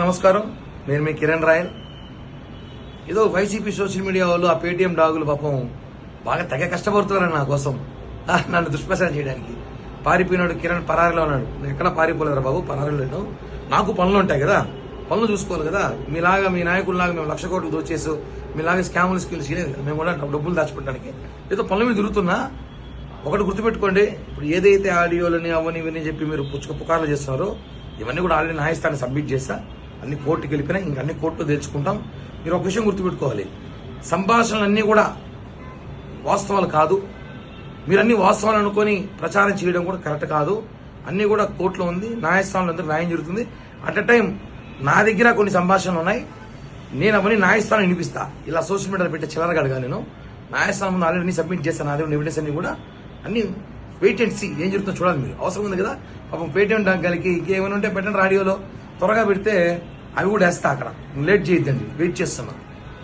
నమస్కారం. నేను మీ కిరణ్ రాయల్. ఏదో వైసీపీ సోషల్ మీడియా వాళ్ళు ఆ పేటీఎం డాగులు పాపం బాగా తెగ కష్టపడుతున్నారు నా కోసం, నన్ను దుష్ప్రచారం చేయడానికి. పారిపోయినాడు కిరణ్, పరారిలో ఉన్నాడు. నేను ఎక్కడ పారిపోలేరు బాబు, పరారిలో లేను. నాకు పనులు ఉంటాయి కదా, పనులు చూసుకోవాలి కదా. మీలాగా మీ నాయకుల్లాగా మేము 1,00,000 కోట్లు దోచేసు మీలాగా స్కాములు స్కిల్స్ చేయలేదు. మేము కూడా డబ్బులు దాచిపెట్టడానికి ఏదో పనుల మీద తిరుగుతున్నా. ఒకటి గుర్తుపెట్టుకోండి, ఇప్పుడు ఏదైతే ఆడియోలని అవని ఇవన్నీ చెప్పి మీరు పుకార్లు చేస్తున్నారో ఇవన్నీ కూడా ఆల్రెడీ న్యాయస్థానం సబ్మిట్ చేస్తా, అన్ని కోర్టుకి వెళ్ళిపోయినా ఇంకా అన్ని కోర్టులో తెచ్చుకుంటాం. మీరు ఒక విషయం గుర్తుపెట్టుకోవాలి, సంభాషణలన్నీ కూడా వాస్తవాలు కాదు. మీరు అన్ని వాస్తవాలు అనుకొని ప్రచారం చేయడం కూడా కరెక్ట్ కాదు. అన్ని కూడా కోర్టులో ఉంది, న్యాయస్థానంలో అందరూ న్యాయం జరుగుతుంది. అట్ అ టైం నా దగ్గర కొన్ని సంభాషణలు ఉన్నాయి, నేను అవన్నీ న్యాయస్థానం వినిపిస్తా. ఇలా సోషల్ మీడియాలో పెట్టే చిల్లరగాడుగా నేను న్యాయస్థానం ముందు ఆల్రెడీ సబ్మిట్ చేస్తాను. నా దగ్గర ఎవిడెన్స్ అన్ని కూడా అన్ని వెయిట్ అండ్ సీ ఏం జరుగుతుందో చూడాలి. మీరు అవసరం ఉంది కదా, పాపం పేటీఎం డాగ్గాలకి ఇంకేమైనా ఉంటే పెట్టండి, ఆడియోలో త్వరగా పెడితే అవి కూడా వేస్తా. అక్కడ లేట్ చేయొద్దండి, వెయిట్ చేస్తున్నా.